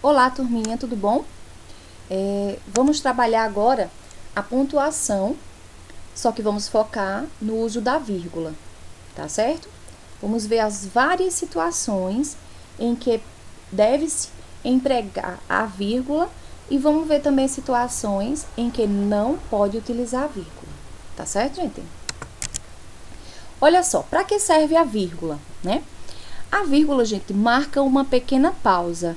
Olá, turminha, tudo bom? Vamos trabalhar agora a pontuação, só que vamos focar no uso da vírgula, tá certo? Vamos ver as várias situações em que deve-se empregar a vírgula e vamos ver também situações em que não pode utilizar a vírgula, tá certo, gente? Olha só, para que serve a vírgula, né? A vírgula, gente, marca uma pequena pausa.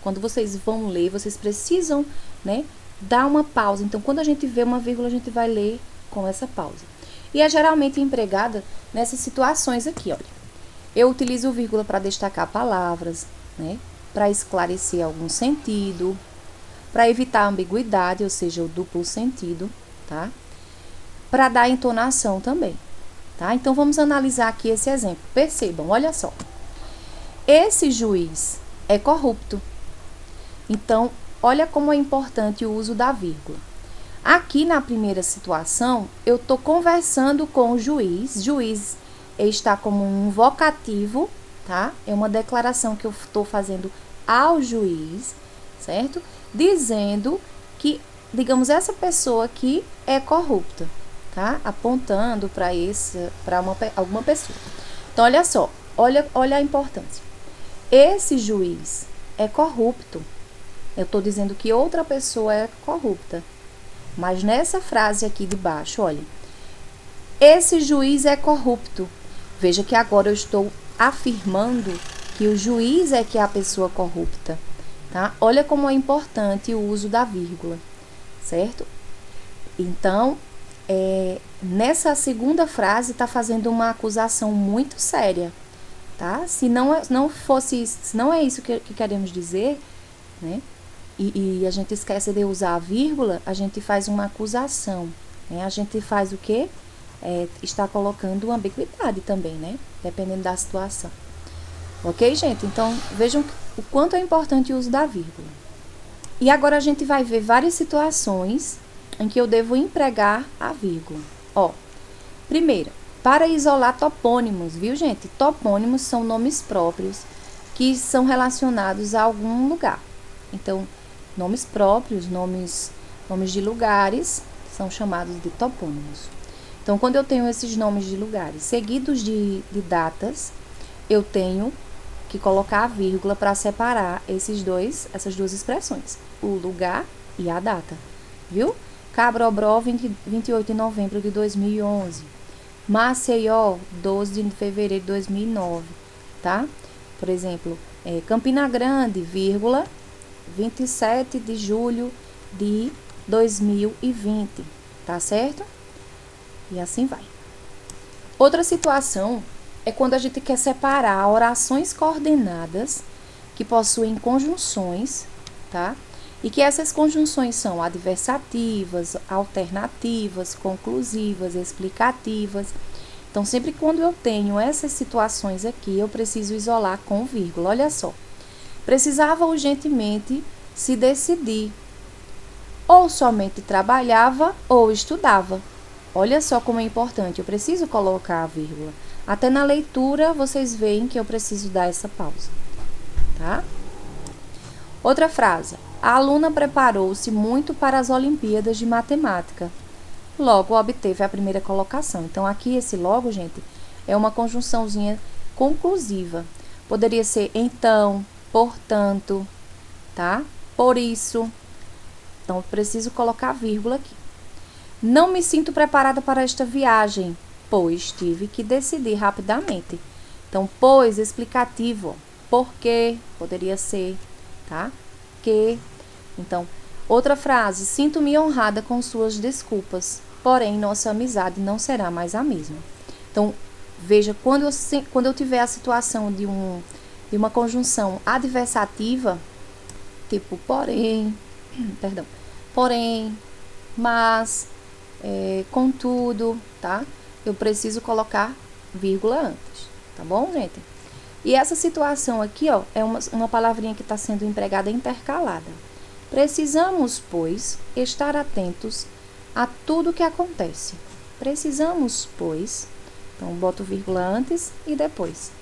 Quando vocês vão ler, vocês precisam, né, dar uma pausa. Então, quando a gente vê uma vírgula, a gente vai ler com essa pausa. E é geralmente empregada nessas situações aqui, olha. Eu utilizo vírgula para destacar palavras, né, para esclarecer algum sentido, para evitar a ambiguidade, ou seja, o duplo sentido, tá? Para dar entonação também, tá? Então, vamos analisar aqui esse exemplo. Percebam, olha só. Esse juiz é corrupto. Então, olha como é importante o uso da vírgula. Aqui na primeira situação, eu estou conversando com o juiz. Juiz está como um vocativo, tá? É uma declaração que eu estou fazendo ao juiz, certo? Dizendo que, digamos, essa pessoa aqui é corrupta, tá? Apontando para alguma pessoa. Então, olha só, olha a importância. Esse juiz é corrupto. Eu estou dizendo que outra pessoa é corrupta. Mas nessa frase aqui de baixo, olha. Esse juiz é corrupto. Veja que agora eu estou afirmando que o juiz é que é a pessoa corrupta, tá? Olha como é importante o uso da vírgula, certo? Então, nessa segunda frase está fazendo uma acusação muito séria, tá? Se não é isso que queremos dizer, né? E a gente esquece de usar a vírgula, a gente faz uma acusação, né? A gente faz o quê? Está colocando uma ambiguidade também, né? Dependendo da situação. Ok, gente? Então, vejam o quanto é importante o uso da vírgula. E agora a gente vai ver várias situações em que eu devo empregar a vírgula. Ó, primeira, para isolar topônimos, viu, gente? Topônimos são nomes próprios que são relacionados a algum lugar. Então, nomes próprios, nomes de lugares, são chamados de topônimos. Então, quando eu tenho esses nomes de lugares seguidos de datas, eu tenho que colocar a vírgula para separar essas duas expressões, o lugar e a data, viu? Cabrobró, 28 de novembro de 2011. Maceió, 12 de fevereiro de 2009, tá? Por exemplo, Campina Grande, vírgula, 27 de julho de 2020, tá certo? E assim vai. Outra situação é quando a gente quer separar orações coordenadas que possuem conjunções, tá? E que essas conjunções são adversativas, alternativas, conclusivas, explicativas. Então, sempre quando eu tenho essas situações aqui, eu preciso isolar com vírgula. Olha só. Precisava urgentemente se decidir. Ou somente trabalhava ou estudava. Olha só como é importante, eu preciso colocar a vírgula. Até na leitura, vocês veem que eu preciso dar essa pausa, tá? Outra frase. A aluna preparou-se muito para as Olimpíadas de Matemática. Logo, obteve a primeira colocação. Então, aqui, esse logo, gente, é uma conjunçãozinha conclusiva. Poderia ser então, portanto, tá? Por isso. Então, eu preciso colocar a vírgula aqui. Não me sinto preparada para esta viagem, pois tive que decidir rapidamente. Então, pois, explicativo. Porque, poderia ser, tá? Que. Então, outra frase. Sinto-me honrada com suas desculpas, porém, nossa amizade não será mais a mesma. Então, veja, quando eu tiver a situação de uma conjunção adversativa, tipo porém, mas, contudo, tá? Eu preciso colocar vírgula antes, tá bom, gente? E essa situação aqui, ó, é uma palavrinha que está sendo empregada intercalada. Precisamos, pois, estar atentos a tudo que acontece. Precisamos, pois, então boto vírgula antes e depois.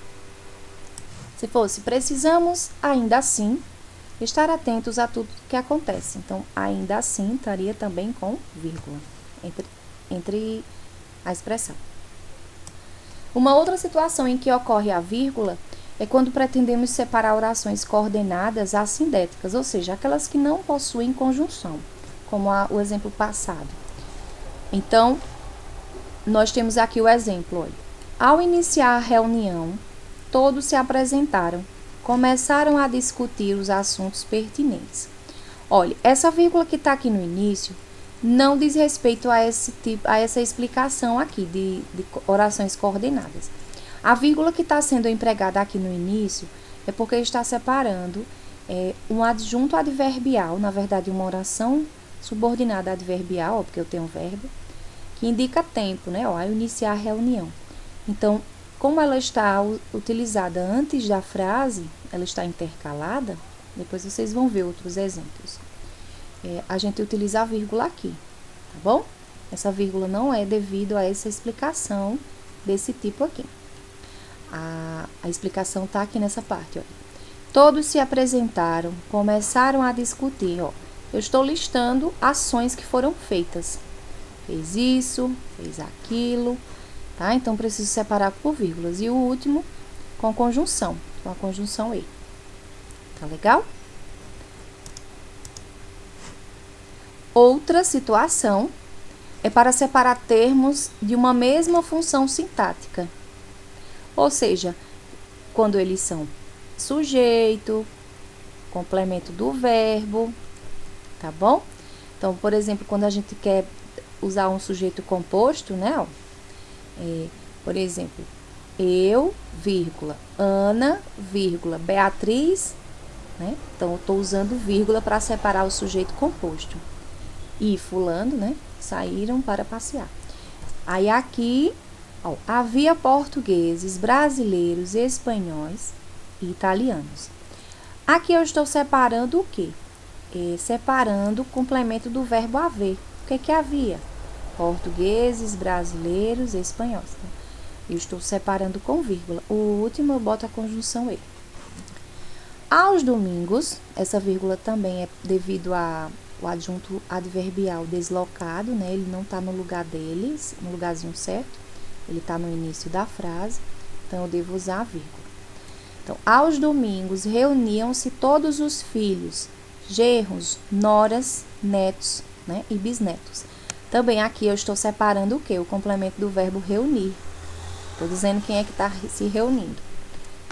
Se fosse precisamos, ainda assim, estar atentos a tudo que acontece. Então, ainda assim, estaria também com vírgula entre a expressão. Uma outra situação em que ocorre a vírgula é quando pretendemos separar orações coordenadas assindéticas, ou seja, aquelas que não possuem conjunção, como o exemplo passado. Então, nós temos aqui o exemplo, olha. Ao iniciar a reunião, todos se apresentaram, começaram a discutir os assuntos pertinentes. Olha, essa vírgula que está aqui no início não diz respeito a essa explicação aqui de orações coordenadas. A vírgula que está sendo empregada aqui no início é porque está separando um adjunto adverbial, na verdade uma oração subordinada adverbial, ó, porque eu tenho um verbo, que indica tempo, né? Ó, ao iniciar a reunião. Então, como ela está utilizada antes da frase, ela está intercalada, depois vocês vão ver outros exemplos. A gente utiliza a vírgula aqui, tá bom? Essa vírgula não é devido a essa explicação desse tipo aqui. A explicação está aqui nessa parte, ó. Todos se apresentaram, começaram a discutir, ó. Eu estou listando ações que foram feitas. Fez isso, fez aquilo, tá? Então, preciso separar por vírgulas. E o último, com conjunção, com a conjunção E. Tá legal? Outra situação é para separar termos de uma mesma função sintática. Ou seja, quando eles são sujeito, complemento do verbo, tá bom? Então, por exemplo, quando a gente quer usar um sujeito composto, né? Ó, por exemplo, eu, vírgula, Ana, vírgula, Beatriz, né? Então, eu estou usando vírgula para separar o sujeito composto. E fulano, né? Saíram para passear. Aí aqui, ó, havia portugueses, brasileiros, espanhóis e italianos. Aqui eu estou separando o quê? Separando o complemento do verbo haver. O que havia? Portugueses, brasileiros, espanhóis. Eu estou separando com vírgula. O último eu boto a conjunção E. Aos domingos, essa vírgula também é devido ao adjunto adverbial deslocado, né? Ele não está no lugar dele, no lugarzinho certo. Ele está no início da frase, então eu devo usar a vírgula. Então, aos domingos reuniam-se todos os filhos, genros, noras, netos, né? E bisnetos. Também aqui eu estou separando o quê? O complemento do verbo reunir. Estou dizendo quem é que está se reunindo.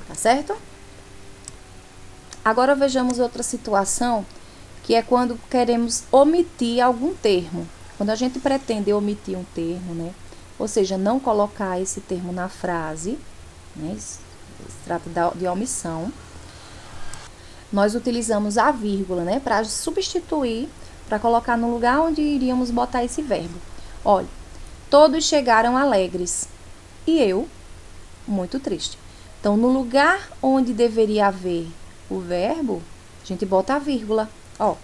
Tá certo? Agora vejamos outra situação, que é quando queremos omitir algum termo. Quando a gente pretende omitir um termo, né? Ou seja, não colocar esse termo na frase, né? Se trata de omissão. Nós utilizamos a vírgula, né? Para substituir, para colocar no lugar onde iríamos botar esse verbo. Olha, todos chegaram alegres e eu, muito triste. Então, no lugar onde deveria haver o verbo, a gente bota a vírgula. Ó,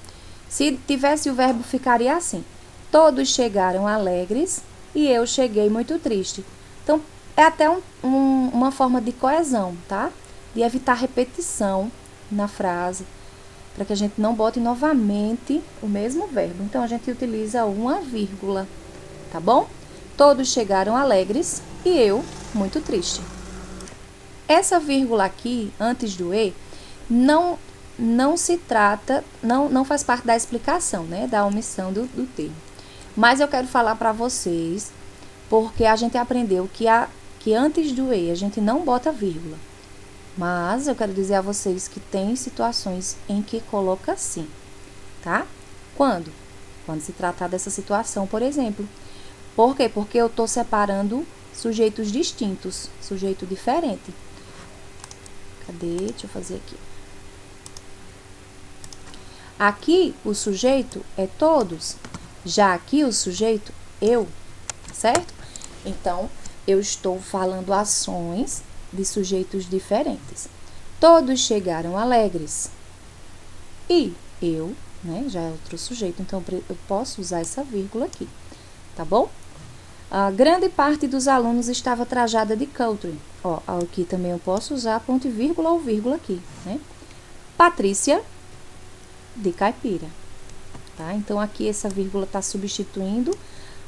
se tivesse o verbo, ficaria assim. Todos chegaram alegres e eu cheguei muito triste. Então, é até uma forma de coesão, tá? De evitar repetição na frase, para que a gente não bote novamente o mesmo verbo. Então, a gente utiliza uma vírgula, tá bom? Todos chegaram alegres e eu muito triste. Essa vírgula aqui, antes do E, não se trata, não faz parte da explicação, né? Da omissão do termo. Mas eu quero falar para vocês, porque a gente aprendeu que antes do E a gente não bota vírgula. Mas eu quero dizer a vocês que tem situações em que coloca sim, tá? Quando? Quando se tratar dessa situação, por exemplo. Por quê? Porque eu estou separando sujeitos distintos, sujeito diferente. Cadê? Deixa eu fazer aqui. Aqui, o sujeito é todos. Já aqui, o sujeito, eu, certo? Então, eu estou falando ações de sujeitos diferentes. Todos chegaram alegres. E eu, né, já é outro sujeito, então eu posso usar essa vírgula aqui, tá bom? A grande parte dos alunos estava trajada de country. Ó, aqui também eu posso usar ponto e vírgula ou vírgula aqui, né? Patrícia de caipira, tá? Então, aqui essa vírgula está substituindo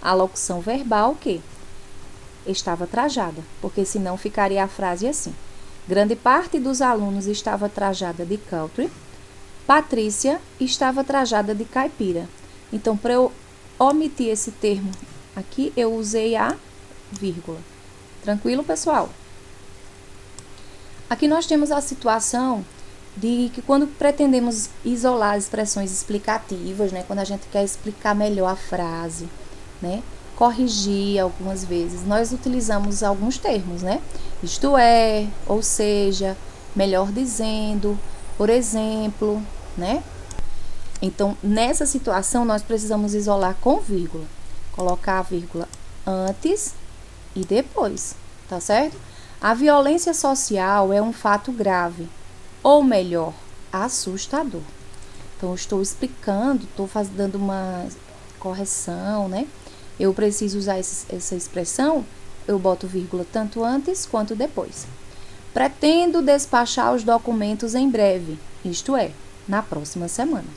a locução verbal que estava trajada, porque senão ficaria a frase assim: grande parte dos alunos estava trajada de country, Patrícia estava trajada de caipira. Então, para eu omitir esse termo aqui, eu usei a vírgula. Tranquilo, pessoal? Aqui nós temos a situação de que quando pretendemos isolar expressões explicativas, né, quando a gente quer explicar melhor a frase, né, corrigir algumas vezes, nós utilizamos alguns termos, né? Isto é, ou seja, melhor dizendo, por exemplo, né? Então, nessa situação, nós precisamos isolar com vírgula. Colocar a vírgula antes e depois, tá certo? A violência social é um fato grave, ou melhor, assustador. Então, eu estou explicando, estou dando uma correção, né? Eu preciso usar essa expressão, eu boto vírgula tanto antes quanto depois. Pretendo despachar os documentos em breve, isto é, na próxima semana.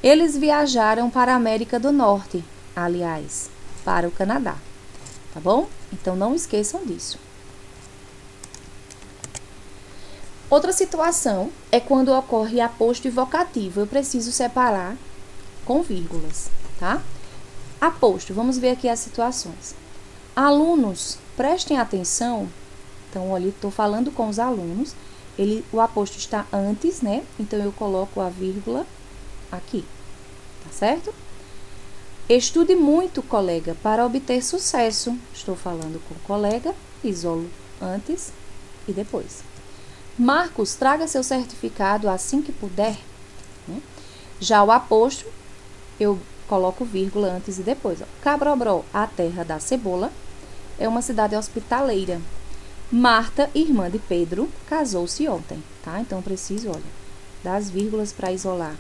Eles viajaram para a América do Norte, aliás, para o Canadá, tá bom? Então, não esqueçam disso. Outra situação é quando ocorre aposto e vocativo. Eu preciso separar com vírgulas, tá? Aposto, vamos ver aqui as situações. Alunos, prestem atenção. Então, olha, estou falando com os alunos. O aposto está antes, né? Então, eu coloco a vírgula aqui, tá certo? Estude muito, colega, para obter sucesso. Estou falando com o colega, isolo antes e depois. Marcos, traga seu certificado assim que puder, né? Já o aposto, eu coloco vírgula antes e depois. Ó. Cabrobró, a terra da cebola, é uma cidade hospitaleira. Marta, irmã de Pedro, casou-se ontem, tá? Então, preciso, olha, das vírgulas para isolar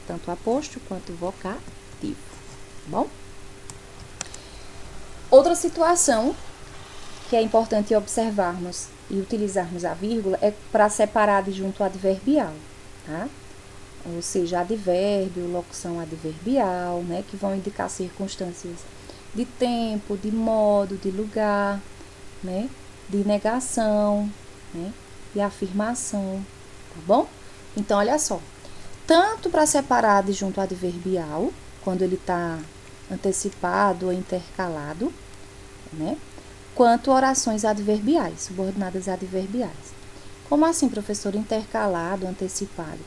tanto aposto quanto vocativo, tá bom? Outra situação que é importante observarmos e utilizarmos a vírgula é para separar de junto o adverbial, tá? Ou seja, advérbio, locução adverbial, né? Que vão indicar circunstâncias de tempo, de modo, de lugar, né? De negação, né? De afirmação, tá bom? Então, olha só. Tanto para separar de junto o adverbial, quando ele está antecipado ou intercalado, né? Quanto orações adverbiais, subordinadas adverbiais. Como assim, professor? Intercalado, antecipado?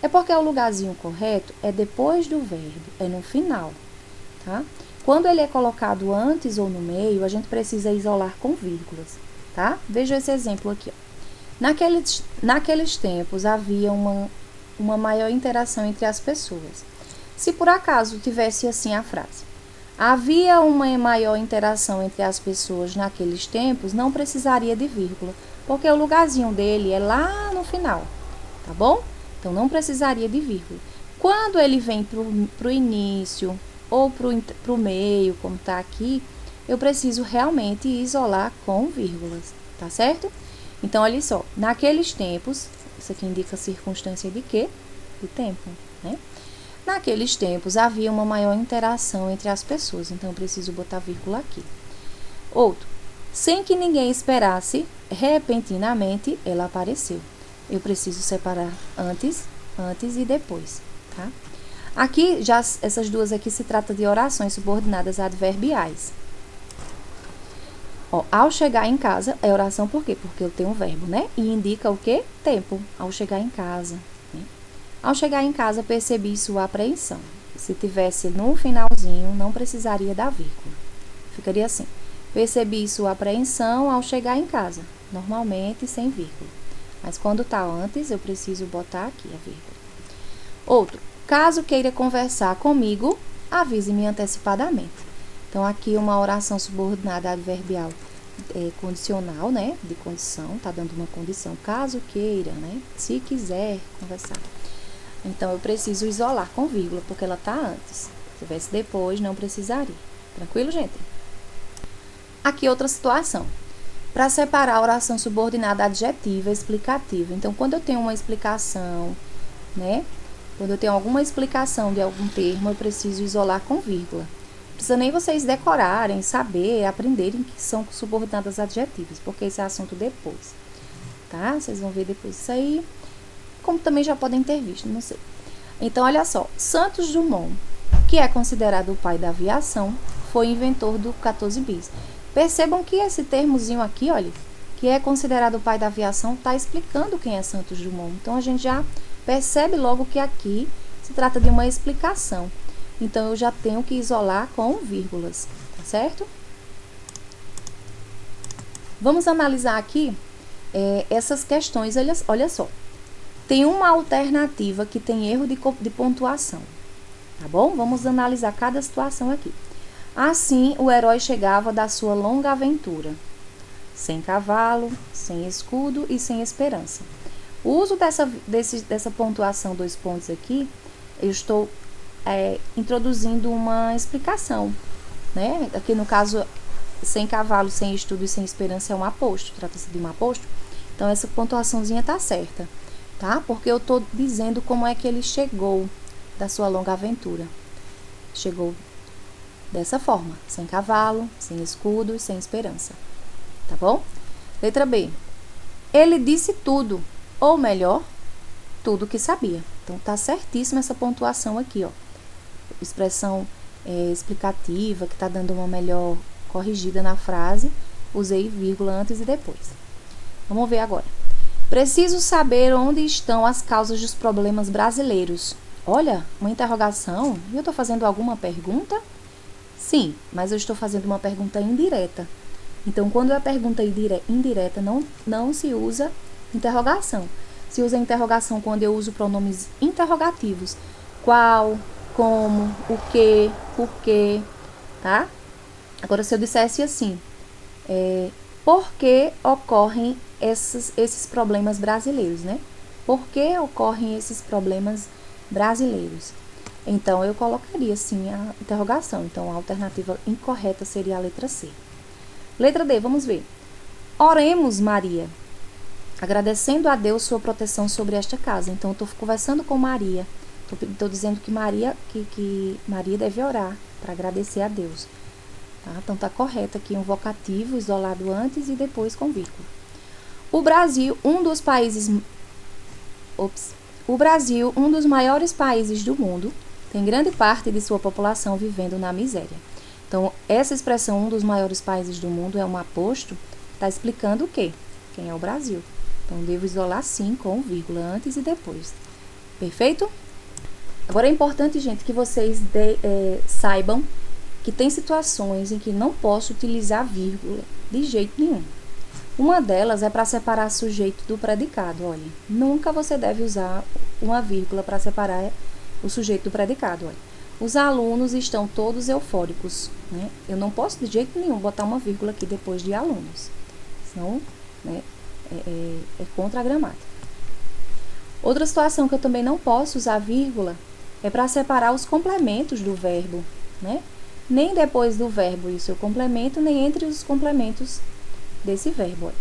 É porque o lugarzinho correto é depois do verbo, é no final, tá? Quando ele é colocado antes ou no meio, a gente precisa isolar com vírgulas, tá? Veja esse exemplo aqui, ó. Naqueles tempos, havia uma maior interação entre as pessoas. Se por acaso tivesse assim a frase: havia uma maior interação entre as pessoas naqueles tempos, não precisaria de vírgula, porque o lugarzinho dele é lá no final, tá bom? Então, não precisaria de vírgula. Quando ele vem para o início ou para o meio, como está aqui, eu preciso realmente isolar com vírgulas, tá certo? Então, olha só, naqueles tempos, isso aqui indica circunstância de quê? De tempo, né? Naqueles tempos, havia uma maior interação entre as pessoas, então eu preciso botar vírgula aqui. Outro, sem que ninguém esperasse, repentinamente, ela apareceu. Eu preciso separar antes e depois, tá? Aqui, já essas duas aqui se trata de orações subordinadas adverbiais. Ó, ao chegar em casa, é oração por quê? Porque eu tenho um verbo, né? E indica o quê? Tempo, ao chegar em casa. Né? Ao chegar em casa, percebi sua apreensão. Se tivesse no finalzinho, não precisaria da vírgula. Ficaria assim. Percebi sua apreensão ao chegar em casa. Normalmente, sem vírgula. Mas quando tá antes, eu preciso botar aqui a vírgula. Outro. Caso queira conversar comigo, avise-me antecipadamente. Então, aqui uma oração subordinada adverbial condicional, né? De condição, tá dando uma condição. Caso queira, né? Se quiser conversar. Então, eu preciso isolar com vírgula, porque ela tá antes. Se tivesse depois, não precisaria. Tranquilo, gente? Aqui outra situação. Para separar a oração subordinada adjetiva e explicativa. Então, quando eu tenho uma explicação, né? Quando eu tenho alguma explicação de algum termo, eu preciso isolar com vírgula. Não precisa nem vocês decorarem, saber, aprenderem que são subordinadas adjetivas, porque esse é assunto depois, tá? Vocês vão ver depois isso aí, como também já podem ter visto, não sei. Então, olha só, Santos Dumont, que é considerado o pai da aviação, foi inventor do 14 bis. Percebam que esse termozinho aqui, olha, que é considerado o pai da aviação, está explicando quem é Santos Dumont. Então, a gente já percebe logo que aqui se trata de uma explicação. Então, eu já tenho que isolar com vírgulas, tá certo? Vamos analisar aqui essas questões, olha só. Tem uma alternativa que tem erro de pontuação, tá bom? Vamos analisar cada situação aqui. Assim, o herói chegava da sua longa aventura, sem cavalo, sem escudo e sem esperança. O uso dessa pontuação 2 pontos aqui, eu estou introduzindo uma explicação, né? Aqui no caso, sem cavalo, sem estudo e sem esperança é um aposto, trata-se de um aposto. Então, essa pontuaçãozinha tá certa, tá? Porque eu tô dizendo como é que ele chegou da sua longa aventura. Chegou dessa forma, sem cavalo, sem escudo e sem esperança, tá bom? Letra B. Ele disse tudo, ou melhor, tudo que sabia. Então, tá certíssima essa pontuação aqui, ó. Expressão explicativa, que tá dando uma melhor corrigida na frase. Usei vírgula antes e depois. Vamos ver agora. Preciso saber onde estão as causas dos problemas brasileiros. Olha, uma interrogação. E eu tô fazendo alguma pergunta? Sim, mas eu estou fazendo uma pergunta indireta. Então, quando é pergunta indireta, não se usa interrogação. Se usa interrogação quando eu uso pronomes interrogativos. Qual, como, o que, por quê, tá? Agora, se eu dissesse assim, por que ocorrem esses problemas brasileiros, né? Por que ocorrem esses problemas brasileiros? Então, eu colocaria, sim, a interrogação. Então, a alternativa incorreta seria a letra C. Letra D, vamos ver. Oremos, Maria, agradecendo a Deus sua proteção sobre esta casa. Então, eu estou conversando com Maria. Estou dizendo que Maria deve orar para agradecer a Deus. Tá? Então, está correto aqui um vocativo isolado antes e depois com vírgula. O Brasil, um dos maiores países do mundo, tem grande parte de sua população vivendo na miséria. Então, essa expressão, um dos maiores países do mundo, é um aposto, está explicando o quê? Quem é o Brasil. Então, devo isolar sim com vírgula antes e depois. Perfeito? Agora, é importante, gente, que vocês saibam que tem situações em que não posso utilizar vírgula de jeito nenhum. Uma delas é para separar sujeito do predicado. Olha, nunca você deve usar uma vírgula para separar o sujeito do predicado. Olha. Os alunos estão todos eufóricos, né? Eu não posso de jeito nenhum botar uma vírgula aqui depois de alunos. Senão, né, é contra a gramática. Outra situação que eu também não posso usar vírgula é para separar os complementos do verbo, né? Nem depois do verbo e o seu complemento, nem entre os complementos desse verbo. Olha.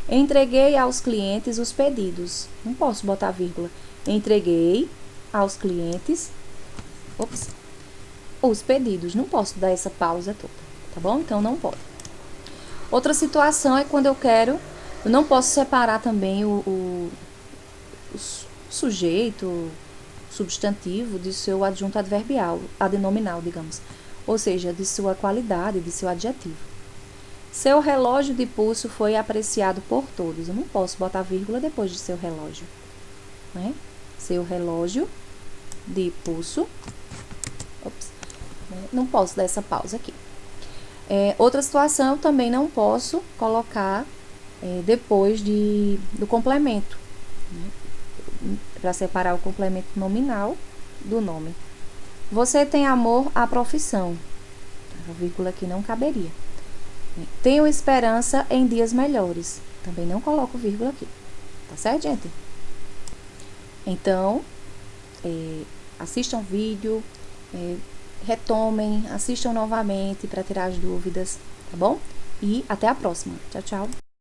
Entreguei aos clientes os pedidos. Não posso botar vírgula. Entreguei aos clientes os pedidos. Não posso dar essa pausa toda, tá bom? Então, não pode. Outra situação é quando eu não posso separar também o sujeito, substantivo, de seu adjunto adverbial, adnominal, digamos. Ou seja, de sua qualidade, de seu adjetivo. Seu relógio de pulso foi apreciado por todos. Eu não posso botar vírgula depois de seu relógio, né? Seu relógio de pulso. Não posso dar essa pausa aqui. Outra situação, eu também não posso colocar depois do complemento, né? Para separar o complemento nominal do nome. Você tem amor à profissão. A vírgula aqui não caberia. Tenho esperança em dias melhores. Também não coloco vírgula aqui. Tá certo, gente? Então, assistam o vídeo, retomem, assistam novamente para tirar as dúvidas, tá bom? E até a próxima. Tchau, tchau.